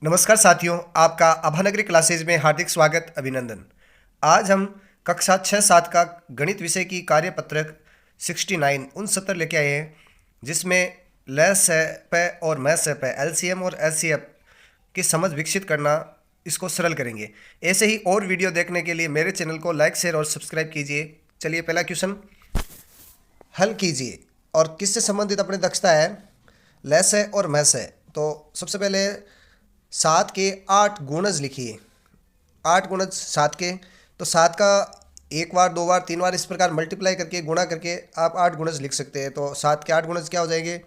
नमस्कार साथियों, आपका आभानगरी क्लासेज में हार्दिक स्वागत अभिनंदन। आज हम कक्षा 6-7 का गणित विषय की कार्यपत्रक 69 उन सत्र लेके आए हैं जिसमें लैस पे और मैस पे एलसीएम और एचसीएफ की समझ विकसित करना, इसको सरल करेंगे। ऐसे ही और वीडियो देखने के लिए मेरे चैनल को लाइक शेयर और सब्सक्राइब कीजिए। चलिए पहला क्वेश्चन हल कीजिए। और किससे संबंधित अपनी दक्षता है? लैस है और मैस है। तो सबसे पहले 7 के 8 गुणज लिखिए। 8 गुणज 7 के, तो 7 का एक बार, दो बार, तीन बार इस प्रकार मल्टीप्लाई करके, गुणा करके आप 8 गुणज लिख सकते हैं। तो 7 के 8 गुणज क्या हो जाएंगे?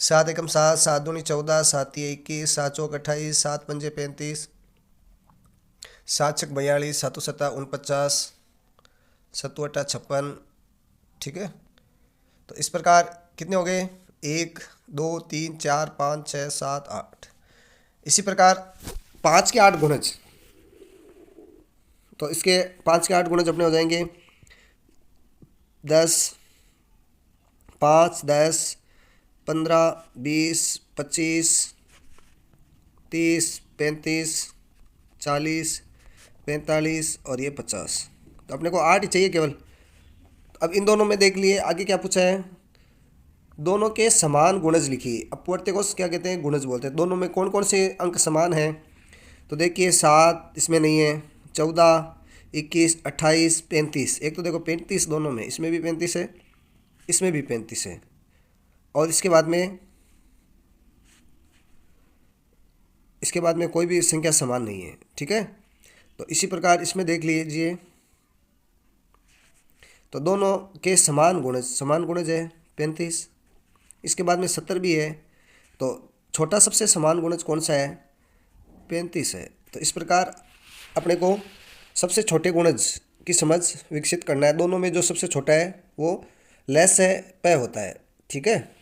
7 एकम 7, 7 दूनी 14, 7 तिये 21, 7 चौक 28, 7 पंजे 35, 7 छक 42, 7 सत्ता 49, 7 अट्ठा 56। ठीक है, तो इस प्रकार कितने हो गए? 1 2 3 4 5 6 7 8। इसी प्रकार 5 के 8 गुणज, तो इसके 5 के 8 गुणज अपने हो जाएंगे 10, 5, 10, 15, 20, 25, 30, 35, 40, 45 और ये 50। तो अपने को 8 ही चाहिए केवल। अब इन दोनों में देख लिए, आगे क्या पूछा है? दोनों के समान गुणज लिखिए। अपवर्त्य को क्या कहते हैं? गुणज बोलते हैं। दोनों में कौन कौन से अंक समान हैं? तो देखिए 7 इसमें नहीं है, 14, 21, 28, 35। एक तो देखो 35 दोनों में, इसमें भी 35 है, इसमें भी 35 है, और इसके बाद में कोई भी संख्या समान नहीं है। ठीक है, तो इसी प्रकार इसमें देख लीजिए, तो दोनों के समान गुणज है 35। इसके बाद में 70 भी है, तो छोटा सबसे समान गुणज कौन सा है? 35 है। तो इस प्रकार अपने को सबसे छोटे गुणज की समझ विकसित करना है। दोनों में जो सबसे छोटा है वो लेस है पे होता है। ठीक है,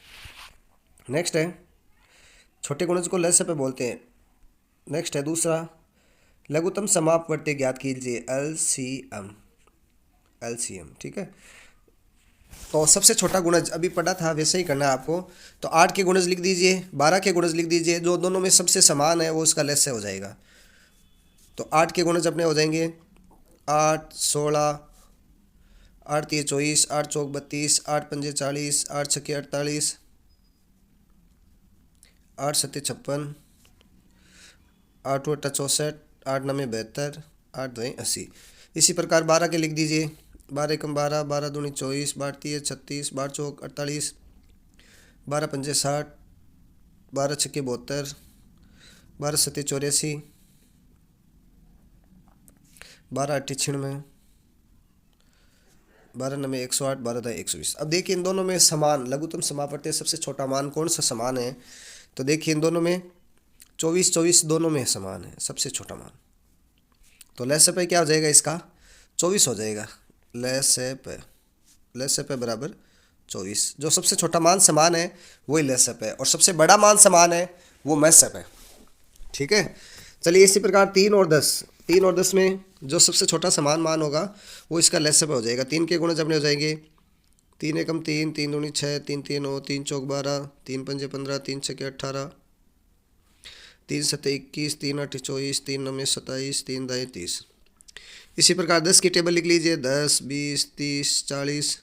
नेक्स्ट है, छोटे गुणज को लेस पे बोलते हैं। नेक्स्ट है दूसरा, लघुत्तम समापवर्ती ज्ञात कीजिए, एलसीएम। एलसीएम, ठीक है। तो सबसे छोटा गुणज अभी पढ़ा था, वैसे ही करना है आपको। तो 8 के गुणज लिख दीजिए, 12 के गुणज लिख दीजिए। जो दोनों में सबसे समान है वो उसका लेस से हो जाएगा। तो 8 के गुणज अपने हो जाएंगे 8, 16, 8 तिये 24, 8 चौक 32, 8 पंजे 40, 8 छक्के 48, 8 सत्ते 56, 8 अट्ठा 64, 8 नवे 72, 8 दुई 80। इसी प्रकार 12 के लिख दीजिए, 12 एकम 12, 12 दूनी 24, 12 तिये 36, 12 चौक 48, 12 पंजे 60, 12 छक्के 72, 12 सत्ते 84, 12 अट्ठी 96, 12 नवे 108, 12 दाई 120। अब देखिए इन दोनों में समान लघुत्तम समापवर्ती सबसे छोटा मान कौन सा समान है? तो देखिए इन दोनों में 24, 24 दोनों में समान है, सबसे छोटा मान। तो लेस पे क्या हो जाएगा? इसका 24 हो जाएगा। लेस पे बराबर 24। जो सबसे छोटा मान समान है वही लेस है, और सबसे बड़ा मान समान है वो मैस है। ठीक है, चलिए इसी प्रकार 3 और 10, 3 और 10 में जो सबसे छोटा समान मान होगा वो इसका लेस पे हो जाएगा। 3 के गुणज अपने हो जाएंगे 3 एकम 3, 3 दूनी 6, 3 तिये 9, 3 चौक 12, 3 पंजे 15, 3 छक्के 18, 3 सत्ते 21, 3 अट्ठे 24, 3 नवे 27, 3 दाई 30। इसी प्रकार 10 की टेबल लिख लीजिए, 10, 20, 30, 40,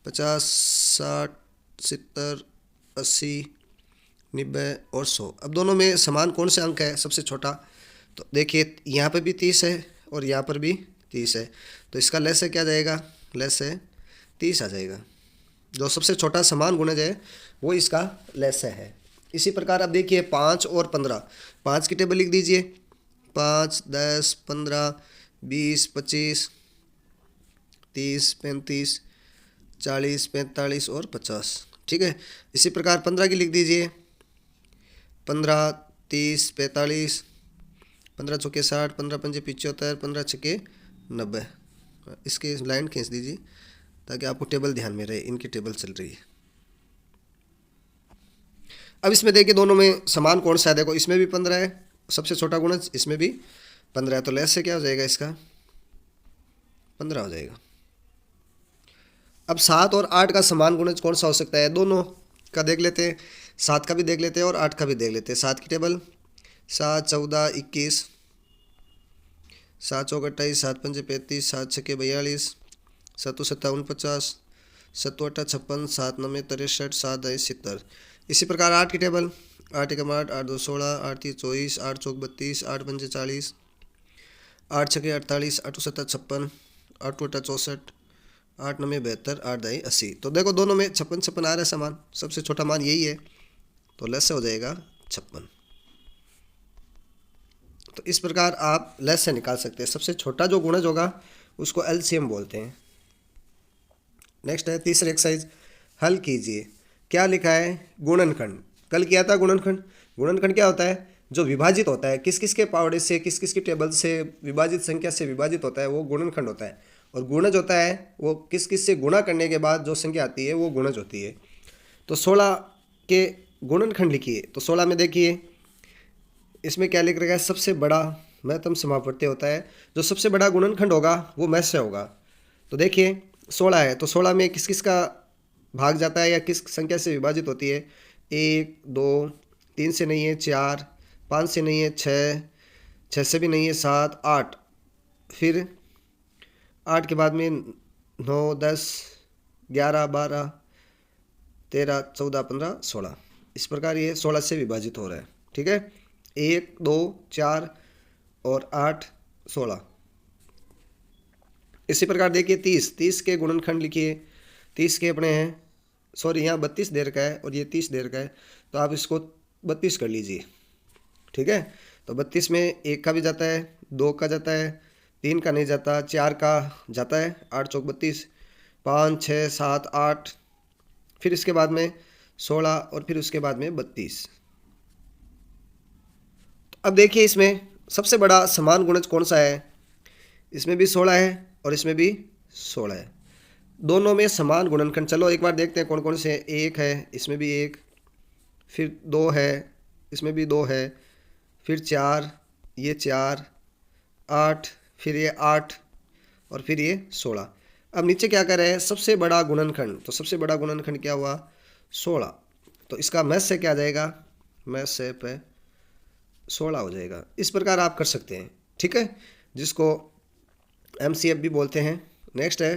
50, 60, 70, 80, 90 और 100। अब दोनों में समान कौन से अंक है सबसे छोटा? तो देखिए यहाँ पर भी 30 है और यहाँ पर भी 30 है, तो इसका लेस है क्या जाएगा? लेस है 30 आ जाएगा। जो सबसे छोटा समान गुणज है वो इसका लेस है। इसी प्रकार अब देखिए 5 और 15, 5 की टेबल लिख दीजिए, 5, 10, 15, 20, 25, 30, 35, 40, 45 और 50। ठीक है, इसी प्रकार 15 की लिख दीजिए, 15, 30, 45, 15 चौके 60, 15 पंजे 75, 15 छक्के 90। इसके लाइन खींच दीजिए ताकि आपको टेबल ध्यान में रहे, इनकी टेबल चल रही है। अब इसमें देखिए दोनों में समान कौन सा है? देखो इसमें भी 15 है सबसे छोटा गुणज, इसमें भी 15 है, तो लेस से क्या हो जाएगा? इसका 15 हो जाएगा। अब 7 और 8 का समान गुणज कौन सा हो सकता है? दोनों का देख लेते हैं, 7 का भी देख लेते हैं और 8 का भी देख लेते हैं। 7 की टेबल 7 14 21, 7 चौक 28, 7 पंजे 35, 7 छक्के 42, 7 7 49, 7 8 56, 7 9 63, 7 10 70। इसी प्रकार 8 की टेबल, 8 एकम 8, 8 2 16, 8 3 24, 8 चौक 32, 8 पंजे 40, 8 छक्के 48, 8 7 56, 8 8 64, 8 9 72, 8 10 80। तो देखो दोनों में 56 56 आ रहा है समान, सबसे छोटा मान यही है, तो लेस से हो जाएगा 56। तो इस प्रकार आप लेस से निकाल सकते हैं। सबसे छोटा जो गुणज होगा उसको एलसीएम बोलते हैं। नेक्स्ट है तीसरा एक्सरसाइज, हल कीजिए। क्या लिखा है? गुणनखंड। कल किया था गुणनखंड। गुणनखंड क्या होता है? जो विभाजित होता है, किस किस के पावड़े से, किस किस की टेबल से विभाजित संख्या से विभाजित होता है, वो गुणनखंड होता है। और गुणज होता है वो किस किस से गुणा करने के बाद जो संख्या आती है वो गुणज होती है। तो 16 के गुणनखंड लिखिए। तो 16 में देखिए इसमें क्या लिख रखा है? सबसे बड़ा महत्तम समापवर्ती होता है। जो सबसे बड़ा गुणनखंड होगा वो में से होगा। तो देखिए 16 है, तो 16 में किस किस का भाग जाता है या किस संख्या से विभाजित होती है? 1 2 3 से नहीं है, 4 5 से नहीं है, 6 6 से भी नहीं है, 7 8, फिर 8 के बाद में 9 10 11 12 13 14 15 16। इस प्रकार ये 16 से विभाजित हो रहा है। ठीक है, 1 2 4 और 8 16। इसी प्रकार देखिए 30 के गुणनखंड लिखिए। 30 के अपने हैं, सॉरी यहाँ 32 दे रखा है और ये 30 दे रखा है, तो आप इसको 32 कर लीजिए। ठीक है, तो 32 में 1 का भी जाता है, 2 का जाता है, 3 का नहीं जाता, 4 का जाता है, 8 चौक 32, 5 6 7 8, फिर इसके बाद में 16 और फिर उसके बाद में 32। तो अब देखिए इसमें सबसे बड़ा समान गुणज कौन सा है? इसमें भी 16 है और इसमें भी 16 है। दोनों में समान गुणनखंड। चलो एक बार देखते हैं कौन कौन से। 1 है, इसमें भी 1, फिर 2 है, इसमें भी 2 है, फिर 4, ये 4, 8, फिर ये 8 और फिर ये 16। अब नीचे क्या कर रहे हैं? सबसे बड़ा गुणनखंड। तो सबसे बड़ा गुणनखंड क्या हुआ? 16। तो इसका मैथ से क्या जाएगा? मैथ से पे 16 हो जाएगा। इस प्रकार आप कर सकते हैं। ठीक है, जिसको एमसीएफ भी बोलते हैं। नेक्स्ट है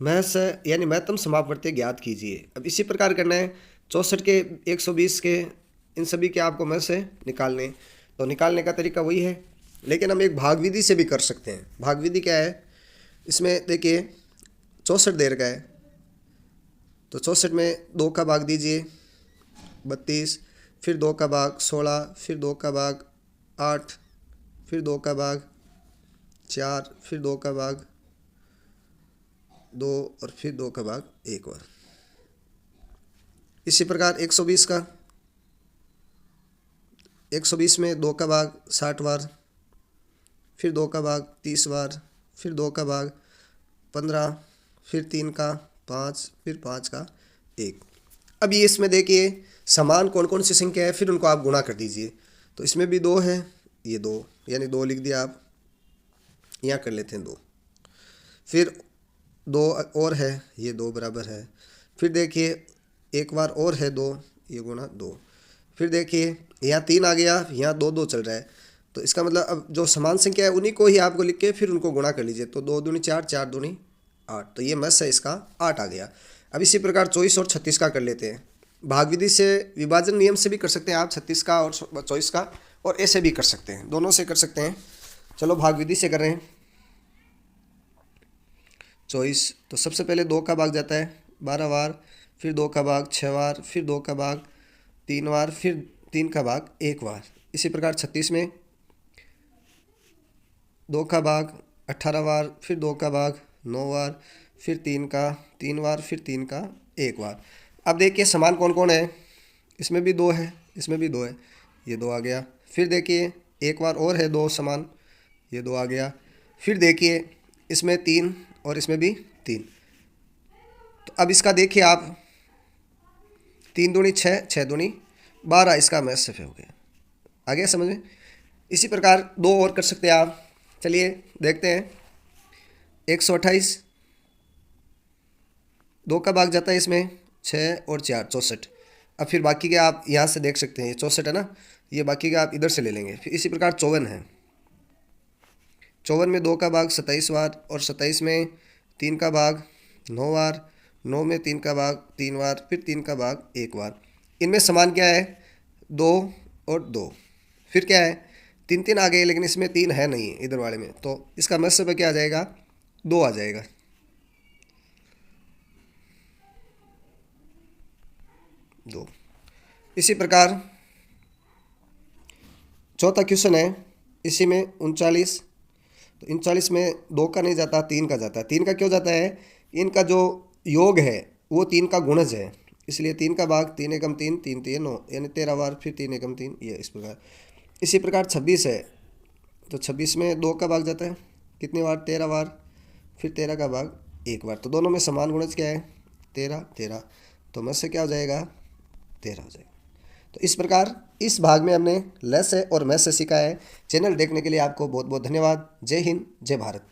मैथ्स यानी महत्तम समापवर्ती ज्ञात कीजिए। अब इसी प्रकार करना है। 64 के 120 के इन सभी के आपको मैथ से निकालने। तो निकालने का तरीका वही है, लेकिन हम एक भाग विधि से भी कर सकते हैं। भाग विधि क्या है? इसमें देखिए 64 दे रखा है, तो 64 में 2 का भाग दीजिए 32, फिर 2 का भाग 16, फिर 2 का भाग 8, फिर 2 का भाग 4, फिर 2 का भाग 2 और फिर 2 का भाग 1 बार। इसी प्रकार 120 का, 120 में 2 का भाग 60 बार, फिर 2 का भाग 30 बार, फिर 2 का भाग 15, फिर 3 का 5, फिर 5 का 1। अब ये इसमें देखिए समान कौन कौन सी संख्या है, फिर उनको आप गुणा कर दीजिए। तो इसमें भी 2 है, ये 2 यानी 2 लिख दिया आप, यहाँ कर लेते हैं 2। फिर 2 और है, ये 2 बराबर है। फिर देखिए एक बार और है 2, ये गुणा 2। फिर देखिए यहाँ 3 आ गया, यहाँ 2 2 चल रहा है। तो इसका मतलब अब जो समान संख्या है उन्हीं को ही आपको लिख के फिर उनको गुणा कर लीजिए। तो 2 दूनी 4, 4 दूनी 8, तो ये मैथ्स है इसका 8 आ गया। अब इसी प्रकार 24 और 36 का कर लेते हैं। भाग विधि से, विभाजन नियम से भी कर सकते हैं आप 36 का और 24 का, और ऐसे भी कर सकते हैं, दोनों से कर सकते हैं। चलो भाग विधि से कर रहे हैं। 24, तो सबसे पहले 2 का भाग जाता है 12 बार, फिर 2 का भाग 6 बार, फिर 2 का भाग 3 बार, फिर 3 का भाग 1 बार। इसी प्रकार 36 में 2 का भाग 18 बार, फिर 2 का भाग 9 बार, फिर 3 का 3 बार, फिर 3 का 1 बार। अब देखिए समान कौन कौन है? इसमें भी 2 है, इसमें भी 2 है, ये 2 आ गया। फिर देखिए एक बार और है 2 समान, ये 2 आ गया। फिर देखिए इसमें 3 और इसमें भी 3। तो अब इसका देखिए आप 3 दूनी 6, 6 दूनी 12, इसका मैथ से हो गया। आ गया समझ में? इसी प्रकार 2 और कर सकते हैं आप। चलिए देखते हैं। 128, 2 का भाग जाता है इसमें 6 और 4 64। अब फिर बाकी के आप यहाँ से देख सकते हैं, ये 64 है ना, ये बाकी के आप इधर से ले लेंगे। फिर इसी प्रकार 54 है, 54 में 2 का भाग 27 बार, और 27 में 3 का भाग 9 बार, 9 में 3 का भाग 3 बार, फिर 3 का भाग 1 बार। इनमें समान क्या है, 2 और 2। फिर क्या है, 3 3 आ गए, लेकिन इसमें 3 है नहीं इधर वाले में, तो इसका मतलब क्या आ जाएगा, 2 आ जाएगा। दो। इसी प्रकार चौथा क्वेश्चन है, इसी में 39, तो 39 में 2 का नहीं जाता, 3 का जाता है। 3 का क्यों जाता है, इनका जो योग है वो 3 का गुणज है, इसलिए 3 का भाग 3 एकम 3, 3 3 9, यानी 13 बार, फिर 3 एकम 3, ये इस प्रकार। इसी प्रकार 26 है, तो 26 में 2 का भाग जाता है, कितनी बार, 13 बार, फिर 13 का भाग 1 बार। तो दोनों में समान गुणज क्या है, 13 13, तो में से क्या हो जाएगा, 13 हो जाएगा। तो इस प्रकार इस भाग में हमने लेस है और मैथ से सीखा है। चैनल देखने के लिए आपको बहुत बहुत धन्यवाद। जय हिंद, जय भारत।